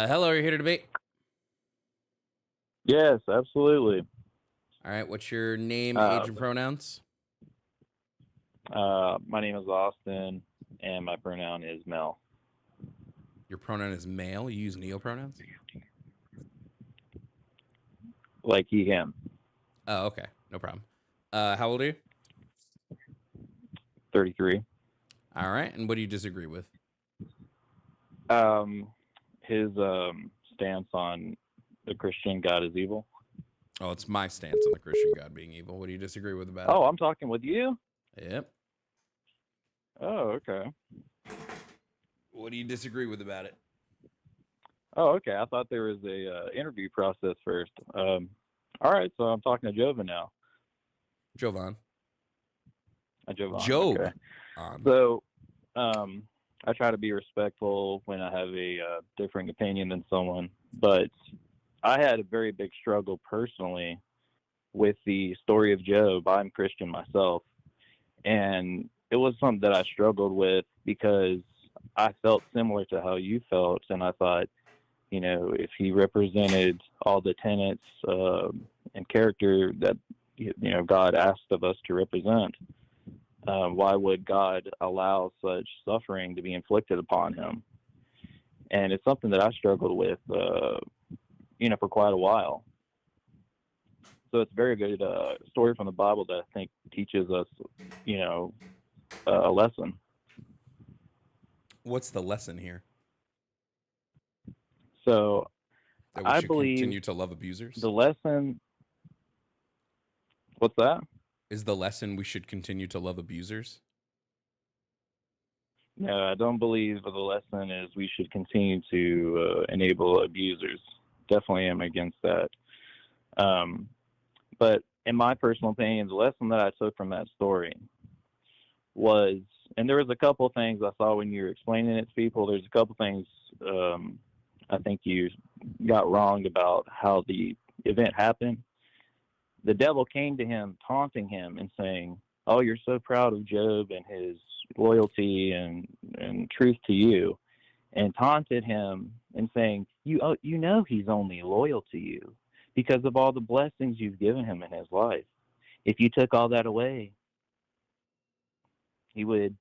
Hello, are you here to debate? Yes, absolutely. All right, what's your name, Uh, age, and pronouns? my name is Austin, and my pronoun is Mel. Your pronoun is male. You use neopronouns? Like he, him. Oh, okay. No problem. How old are you? 33. All right, and what do you disagree with? Um, his stance on the Christian God is evil. Oh, it's my stance on the Christian God being evil. What do you disagree with about it? Oh, I'm talking with you? Yep. Oh, okay. What do you disagree with about it? Oh, okay. I thought there was a interview process first. All right, so I'm talking to Jovan now. Jovan. Jovan, okay. Job. On. So, I try to be respectful when I have a differing opinion than someone, but I had a very big struggle personally with the story of Job. I'm Christian myself, and it was something that I struggled with because I felt similar to how you felt, and I thought, if he represented all the tenets and character that God asked of us to represent, why would God allow such suffering to be inflicted upon him? And it's something that I struggled with, for quite a while. So it's a very good story from the Bible that I think teaches us, a lesson. What's the lesson here? So That we I should believe continue to love abusers? the lesson. What's that? Is the lesson we should continue to love abusers? No, I don't believe the lesson is we should continue to enable abusers. Definitely am against that. But in my personal opinion, the lesson that I took from that story was, and there was a couple of things I saw when you were explaining it to people. There's a couple of things I think you got wrong about how the event happened. The devil came to him, taunting him and saying, "Oh, you're so proud of Job and his loyalty and truth to you," and taunted him and saying, you know he's only loyal to you because of all the blessings you've given him in his life. If you took all that away, he would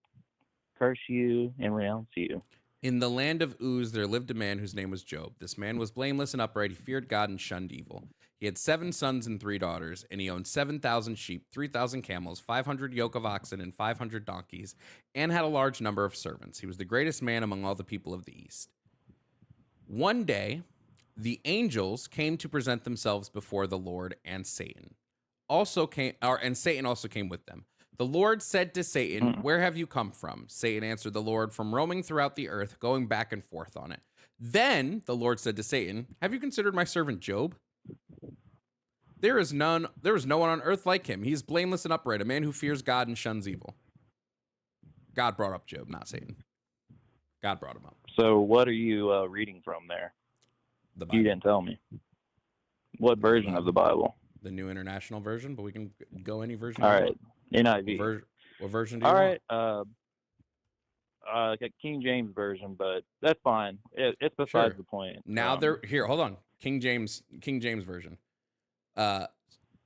curse you and renounce you. In the land of Uz, there lived a man whose name was Job. This man was blameless and upright. He feared God and shunned evil. He had 7 sons and 3 daughters, and he owned 7,000 sheep, 3,000 camels, 500 yoke of oxen, and 500 donkeys, and had a large number of servants. He was the greatest man among all the people of the East. One day, the angels came to present themselves before the Lord, and Satan also came with them. The Lord said to Satan, Mm. "Where have you come from?" Satan answered the Lord, "From roaming throughout the earth, going back and forth on it." Then the Lord said to Satan, "Have you considered my servant Job? There is no one on earth like him. He is blameless and upright, a man who fears God and shuns evil." God brought up Job, not Satan. God brought him up. So what are you reading from there? The You Bible. didn't tell me. What The version of the Bible. Bible? The New International Version, but we can go any version All you right, want. What, NIV. what version do All you want? right, King James version, but that's fine. It's besides Sure. the point. Now there here, hold on. King James version. Uh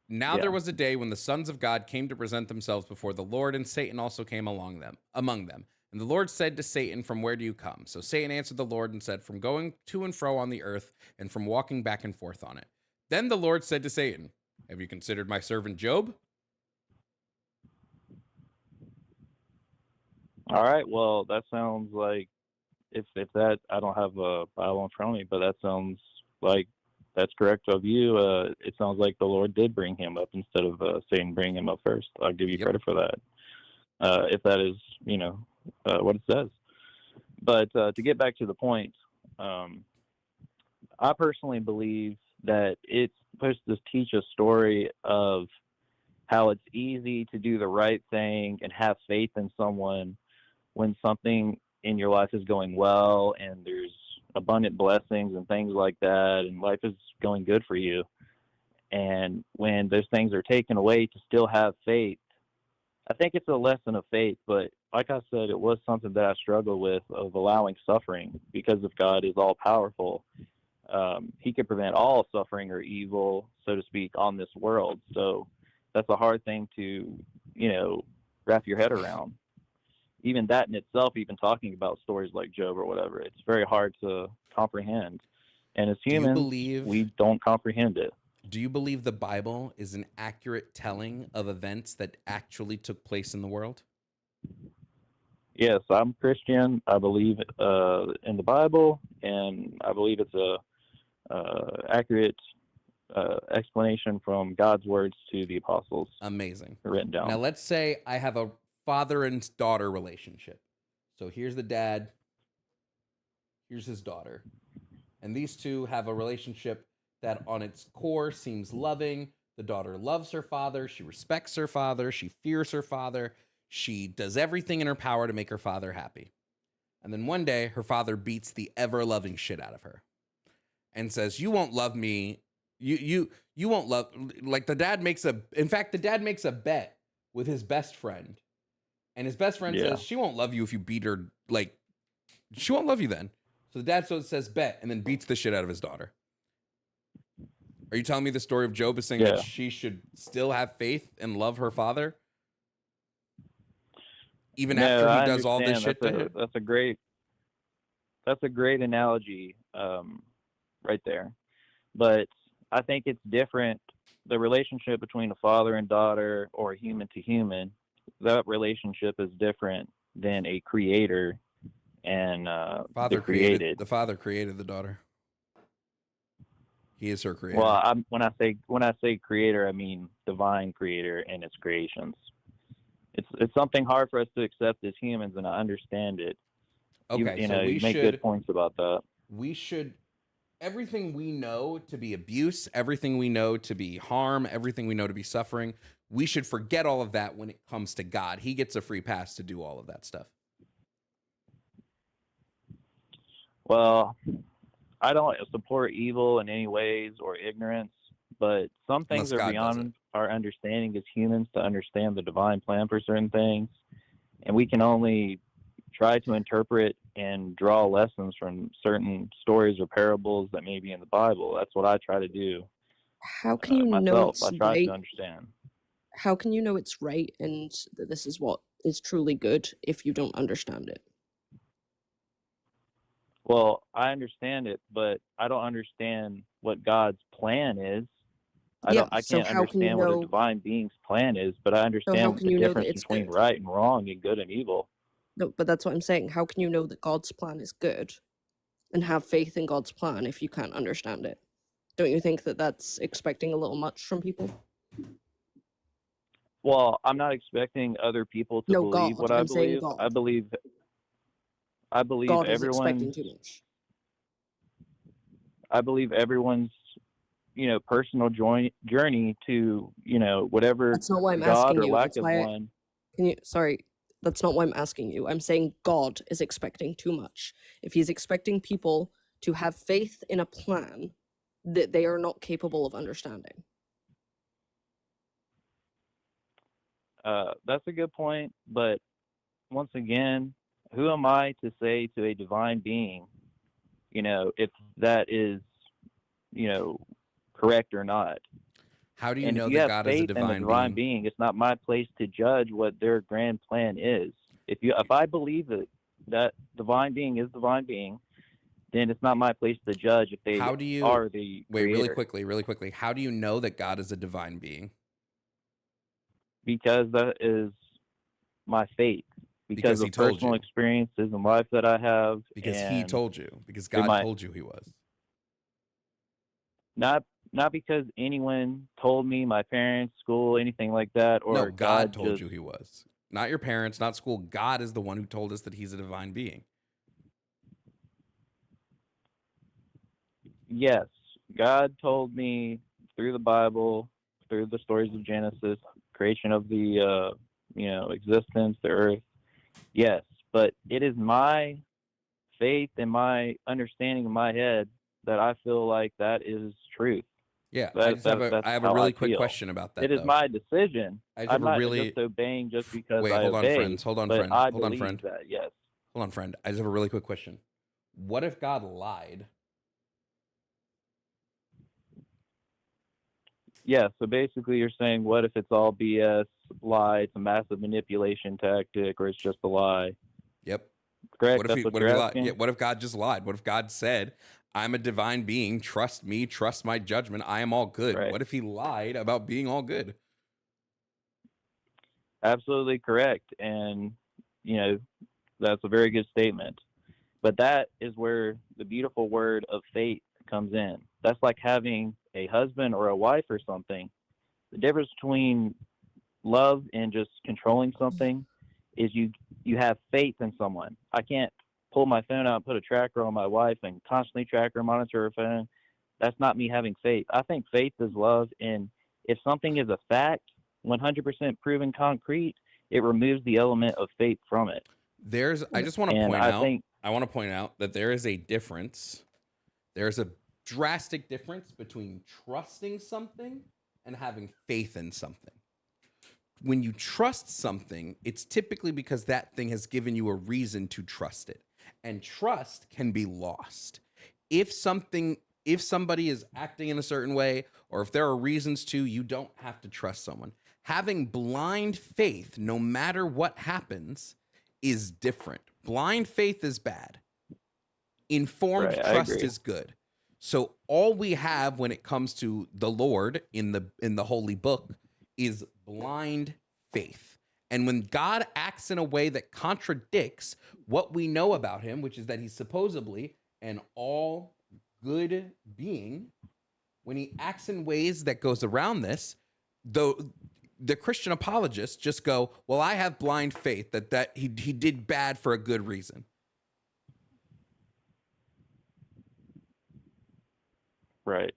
Now Yeah. there was a day when the sons of God came to present themselves before the Lord, and Satan also came among them. And the Lord said to Satan, "From where do you come?" So Satan answered the Lord and said, "From going to and fro on the earth, and from walking back and forth on it." Then the Lord said to Satan, "Have you considered my servant Job?" All right. Well, that sounds like if that I don't have a Bible in front of me, but that sounds like that's correct of you. It sounds like the Lord did bring him up instead of Satan bringing him up first. I'll give you Yep. credit for that. If that is, what it says. But to get back to the point, um, I personally believe that it's supposed to teach a story of how it's easy to do the right thing and have faith in someone when something in your life is going well and there's abundant blessings and things like that and life is going good for you. And when those things are taken away, to still have faith I think it's a lesson of faith, but like I said, it was something that I struggle with of allowing suffering because if God is all powerful, he can prevent all suffering or evil, so to speak, on this world. So that's a hard thing to, wrap your head around. Even that in itself, even talking about stories like Job or whatever, it's very hard to comprehend. And as Do you humans, believe we don't comprehend it. do you believe the Bible is an accurate telling of events that actually took place in the world? Yes, I'm Christian. I believe in the Bible, and I believe it's a accurate explanation from God's words to the apostles Amazing. written Now down. let's say I have a father and daughter relationship. So here's the dad, here's his daughter. And these two have a relationship that on its core seems loving. The daughter loves her father, she respects her father, she fears her father, she does everything in her power to make her father happy. And then one day her father beats the ever loving shit out of her and says, "You won't love me. You won't love." Like the dad makes a. In fact, the dad makes a bet with his best friend, and his best friend Yeah. says, "She won't love you if you beat her. Like she won't love you then." So the dad says bet, and then beats the shit out of his daughter. Are you telling me the story of Job is saying that Yeah. she should still have faith and love her father even No, after he I does all this understand. shit to him? That's a great analogy right there. But I think it's different. The relationship between a father and daughter or human to human, that relationship is different than a creator and the created. The father created the daughter. He is her Well, creator. when I say creator, I mean divine creator and its creations. It's something hard for us to accept as humans, and I understand it. Okay, so You make good points about that. we should everything we know to be abuse, everything we know to be harm, everything we know to be suffering, we should forget all of that when it comes to God. He gets a free pass to do all of that stuff. Well, I don't support evil in any ways or ignorance, but some Unless things are God does it. beyond our understanding as humans to understand the divine plan for certain things, and we can only try to interpret and draw lessons from certain stories or parables that may be in the Bible. That's what I try to do How can you know myself. it's I try to right? understand. How can you know it's right and that this is what is truly good if you don't understand it? Well, I understand it, but I don't understand what God's plan is. Yeah, I so can't how can you understand what a know divine being's plan is, but I so how understand can the you know that difference it's between good? right and wrong and good and evil. No, but that's what I'm saying. How can you know that God's plan is good and have faith in God's plan if you can't understand it? Don't you think that that's expecting a little much from people? Well, I'm not expecting other people to No, believe God. what I I'm saying believe. God. I believe God is everyone's expecting too much. I believe everyone's personal journey to whatever That's not why I'm God asking or you. lack That's of why one. sorry, that's not why I'm asking you. I'm saying God is expecting too much. If he's expecting people to have faith in a plan that they are not capable of understanding. That's a good point, but once again, who am I to say to a divine being, if that is, you know, correct or not? How do you And if know you that have God is a faith in the divine divine being? being, it's not my place to judge what their grand plan is. If I believe that divine being is divine being, then it's not my place to judge if they How do you are the wait, creator, really quickly. How do you know that God is a divine being? because that is my faith, because Because he of told personal you. experiences in life that I have, Because he and told you. Because through God my told you he was. not not because anyone told me, my parents, school, anything like that, No, or God God told just. you he was. Not your parents, not school. God is the one who told us that he's a divine being. Yes, God told me through the Bible, through the stories of Genesis, creation of the existence, the earth. Yes, but it is my faith and my understanding in my head that I feel like that is truth. Yeah, That's I have a how I really quick feel. question about that It is though. my decision. I just I'm have a not really just obeying just because wait, I hold on, obey, friends. Hold on, but friend. I Hold on, believe friend. that, yes. Hold on, friend. I just have a really quick question. What if God lied? Yeah, so basically you're saying, what if it's all BS, lie, it's a massive manipulation tactic, or it's just a lie? Yep. Correct? That's what What if he you're lied? Yeah, asking? what if God just lied? What if God said, I'm a divine being, trust me, trust my judgment, I am all good? Right. What if he lied about being all good? Absolutely correct. And, you know, that's a very good statement. But that is where the beautiful word of faith comes in. That's like having a husband or a wife or something. The difference between love and just controlling something is you have faith in someone. I can't pull my phone out and put a tracker on my wife and constantly track her, monitor her phone. That's not me having faith. I think faith is love, and if something is a fact, 100% proven concrete, it removes the element of faith from it. I just want to And point I out, think I want to point out that there is a difference. There's a drastic difference between trusting something and having faith in something. When you trust something, it's typically because that thing has given you a reason to trust it. And trust can be lost. If somebody is acting in a certain way, or if there are reasons to, you don't have to trust someone. Having blind faith, no matter what happens, is different. Blind faith is bad. Informed right, I trust agree. is good. So all we have when it comes to the Lord in the holy book is blind faith. And when God acts in a way that contradicts what we know about him, which is that he's supposedly an all good being, when he acts in ways that goes around this, though the Christian apologists just go, well, I have blind faith that he did bad for a good reason. Right.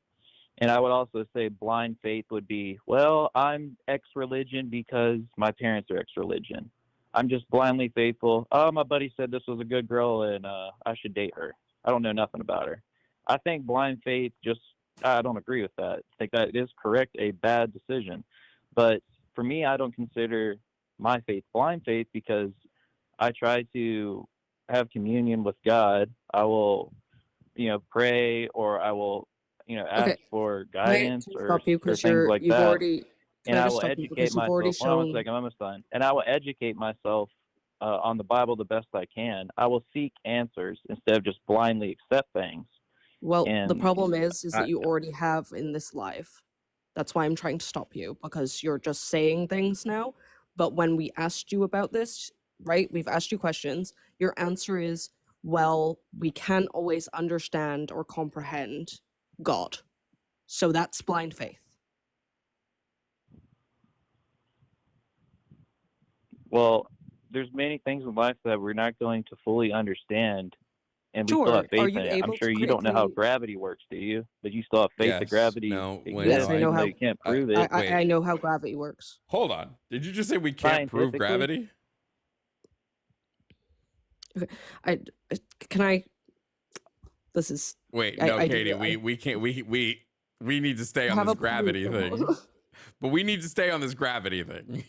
And I would also say blind faith would be, well, I'm ex religion because my parents are ex religion. I'm just blindly faithful. Oh, my buddy said this was a good girl and I should date her. I don't know nothing about her. I think blind faith I don't agree with that. I think that is correct, a bad decision. But for me, I don't consider my faith blind faith because I try to have communion with God. I will, pray, or I will, ask Okay, for can I guidance just or stop you or because things like you've that. already. Can And I I just will stop you educate because you've already myself. Hold on one shown. second, I'm almost done. And I will educate myself on the Bible the best I can. I will seek answers instead of just blindly accept things. Well, the And problem is I, that you already have in this life. That's why I'm trying to stop you, because you're just saying things now. But when we asked you about this, right, we've asked you questions, your answer is, well, we can't always understand or comprehend God. So that's blind faith. well, there's many things in life that we're not going to fully understand, and we still have Sure. Are faith in you it. I'm able sure to you don't know how critically? gravity works, do you? But you still have faith that Yes. gravity No. Wait. No. Yes, exists, I know even though how. you can't prove it Wait. I know how gravity works. Hold on. Did you just say we can't prove scientifically. gravity? Okay, I can I. This is. Wait. No, I Katie. do. We can't. We need to stay I on have this a point. gravity thing. But we need to stay on this gravity thing.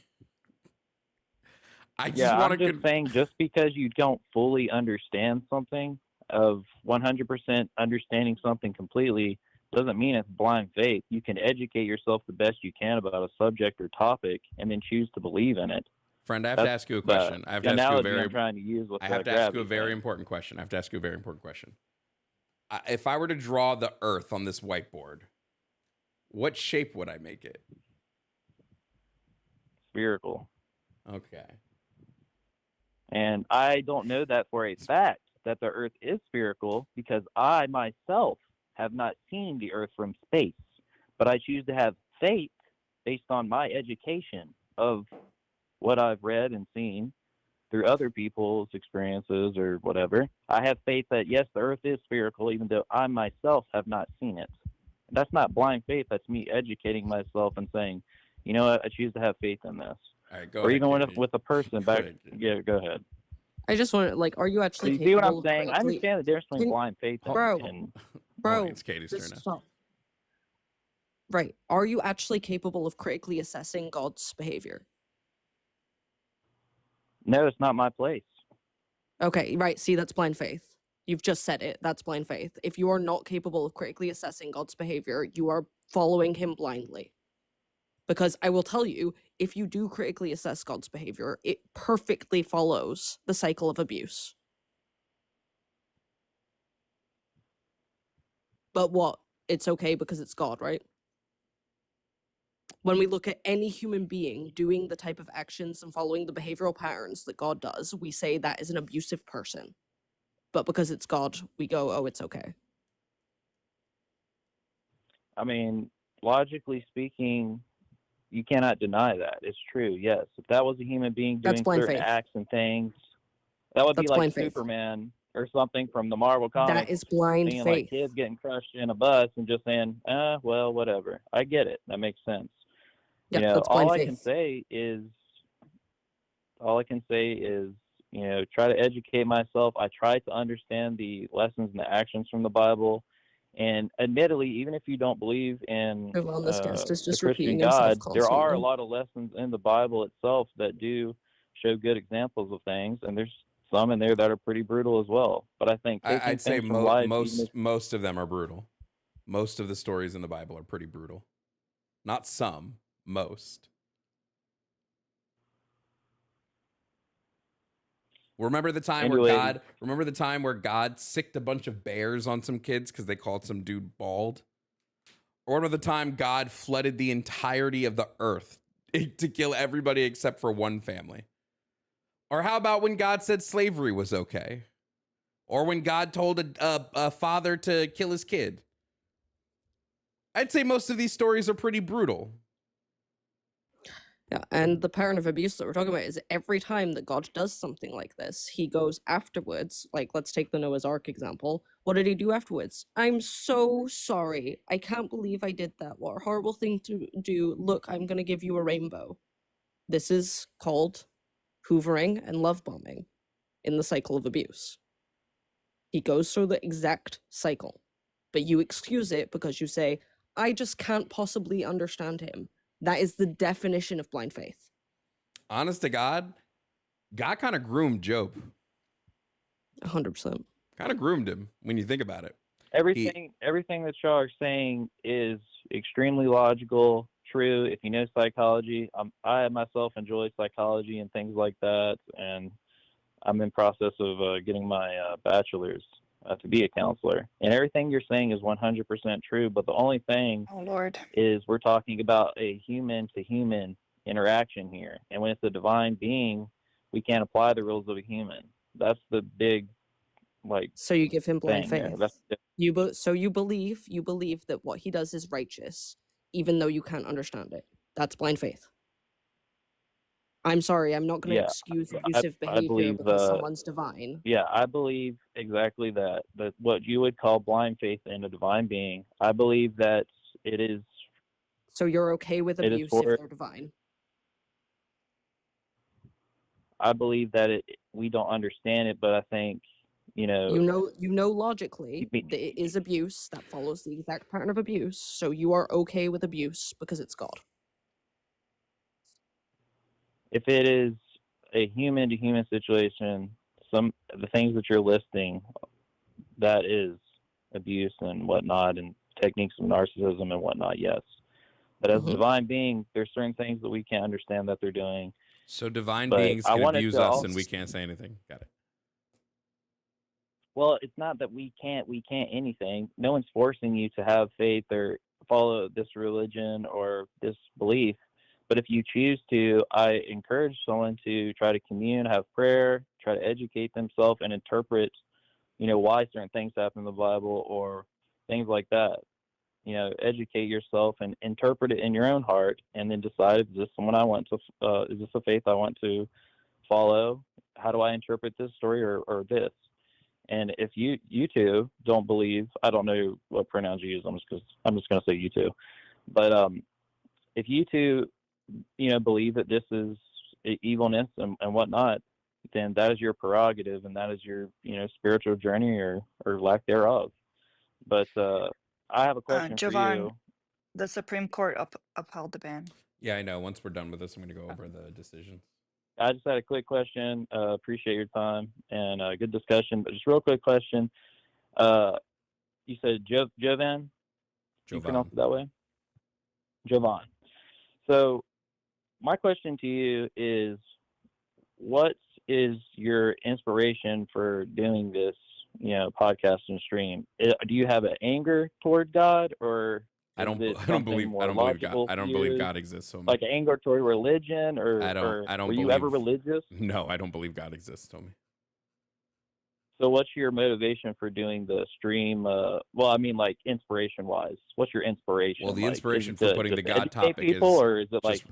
I just Yeah, I'm want just to. saying, just because you don't fully understand something, of 100% understanding something completely, doesn't mean it's blind faith. You can educate yourself the best you can about a subject or topic and then choose to believe in it. Friend, I have to That's ask you a the question. I have to ask you a analogy I'm very. trying to use with I have the to ask you a gravity very thing. important question. I have to ask you a very important question. If I were to draw the Earth on this whiteboard, what shape would I make it? Spherical. Okay. And I don't know that for a fact that the Earth is spherical because I myself have not seen the Earth from space. But I choose to have faith based on my education of what I've read and seen through other people's experiences or whatever. I have faith that, yes, the Earth is spherical, even though I myself have not seen it. That's not blind faith. That's me educating myself and saying, you know what, I choose to have faith in this. All right. Go Or ahead, even Katie. with a person Go back. ahead, Katie. Yeah, go ahead. I just want to, like, are you So actually you see what I'm capable of saying? I critically? understand the difference between Can blind faith Hold, bro, hold, and hold on. bro, It's Katie's turn just now. stop. Right. Are you actually capable of critically assessing God's behavior? No, it's not my place. Okay, right. See, that's blind faith. You've just said it. That's blind faith. If you are not capable of critically assessing God's behavior, you are following him blindly. Because I will tell you, if you do critically assess God's behavior, it perfectly follows the cycle of abuse. But what? It's okay because it's God, right? When we look at any human being doing the type of actions and following the behavioral patterns that God does, we say that is an abusive person. But because it's God, we go, oh, it's okay. I mean, logically speaking, you cannot deny that. It's true, yes. If that was a human being That's doing blind certain faith. acts and things, that would be That's like blind faith. Superman or something from the Marvel That comics, is blind seeing like faith. kids getting crushed in a bus and just saying, well, whatever. I get it. That makes sense. Yeah, You know, that's blind all I faith. can say is, try to educate myself. I try to understand the lessons and the actions from the Bible. And admittedly, even if you don't believe in The wellness guest is the just Christian repeating himself God, there are a constantly. lot of lessons in the Bible itself that do show good examples of things. And there's some in there that are pretty brutal as well. But I think taking I'd say things from life, even if most of them are brutal. Most of the stories in the Bible are pretty brutal. Not some, most. Remember the time where anyways, God sicked a bunch of bears on some kids because they called some dude bald? Or remember the time God flooded the entirety of the earth to kill everybody except for one family? Or how about when God said slavery was okay? Or when God told a father to kill his kid? I'd say most of these stories are pretty brutal. Yeah, and the pattern of abuse that we're talking about is every time that God does something like this, he goes afterwards. Like, let's take the Noah's Ark example. What did he do afterwards? I'm so sorry. I can't believe I did that. What a horrible thing to do. Look, I'm going to give you a rainbow. This is called hoovering and love bombing in the cycle of abuse. He goes through the exact cycle, but you excuse it because you say, I just can't possibly understand him. That is the definition of blind faith. Honest to God, God kind of groomed Job. 100%. Kind of groomed him when you think about it. everything that y'all are saying is extremely logical, true. If you know psychology, I myself enjoy psychology and things like that, and I'm in process of getting my bachelor's to be a counselor. And everything you're saying is 100% true. But the only thing Oh Lord. is we're talking about a human to human interaction here, and when it's a divine being, we can't apply the rules of a human. That's the big So you give him blind thing there. faith. That's So you believe that what he does is righteous, even though you can't understand it. That's blind faith. I'm sorry, I'm not going to yeah. excuse I, abusive I behavior believe because someone's divine. yeah, I believe exactly that. That what you would call blind faith in a divine being. I believe that it is So you're okay with it is abuse if for. they're divine. I believe that we don't understand it, but I think you know. You know logically that it is abuse that follows the exact pattern of abuse, so you are okay with abuse because it's God. If it is a human to human situation, some the things that you're listing, that is abuse and whatnot, and techniques of narcissism and whatnot. Yes, but as a divine being, there's certain things that we can't understand that they're doing. So divine But beings I can wanted abuse to us also, and we can't say anything. Got it. well, it's not that we can't anything. No one's forcing you to have faith or follow this religion or this belief. But if you choose to, I encourage someone to try to commune, have prayer, try to educate themselves and interpret, why certain things happen in the Bible or things like that. Educate yourself and interpret it in your own heart, and then decide, is this someone I want to, is this a faith I want to follow? How do I interpret this story or this? And if you two don't believe, I don't know what pronouns you use. I'm just going to say you two. But if you two, believe that this is evilness and whatnot, then that is your prerogative, and that is your spiritual journey or lack thereof. But I have a question for Jovan, you. The Supreme Court upheld the ban. Yeah, I know. Once we're done with this, I'm going to go over the decisions. I just had a quick question. Appreciate your time and good discussion. But just real quick question. You said Jovan? You pronounce Jovan. it that way? Jovan. So my question to you is, what is your inspiration for doing this, podcast and stream? Do you have an anger toward God, or I is don't it I don't something believe more God. logical I for don't believe you? God exists. So Like anger toward religion, I don't were you believe ever religious? No, I don't believe God exists, Tommy. So what's your motivation for doing the stream? Well, I mean, like inspiration-wise, what's your inspiration? Well, the like? inspiration Is it for putting the just God educate topic people, is or is it like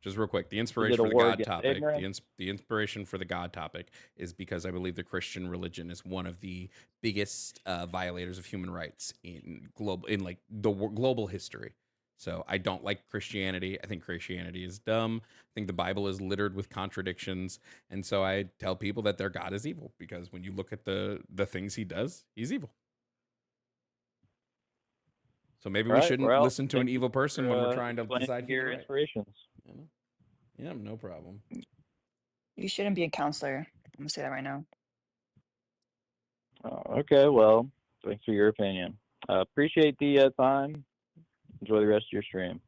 just real quick. The is inspiration it a for the war God against topic, ignorance? the inspiration for the God topic is because I believe the Christian religion is one of the biggest violators of human rights in like global history. So I don't like Christianity. I think Christianity is dumb. I think the Bible is littered with contradictions, and so I tell people that their God is evil because when you look at the things he does, he's evil. So maybe All we right. shouldn't Well, listen to an thank you evil person when we're for trying to explaining decide your human rights. inspirations. Yeah, no problem. You shouldn't be a counselor. I'm gonna say that right now. Okay. Well, thanks for your opinion. Appreciate the time. Enjoy the rest of your stream.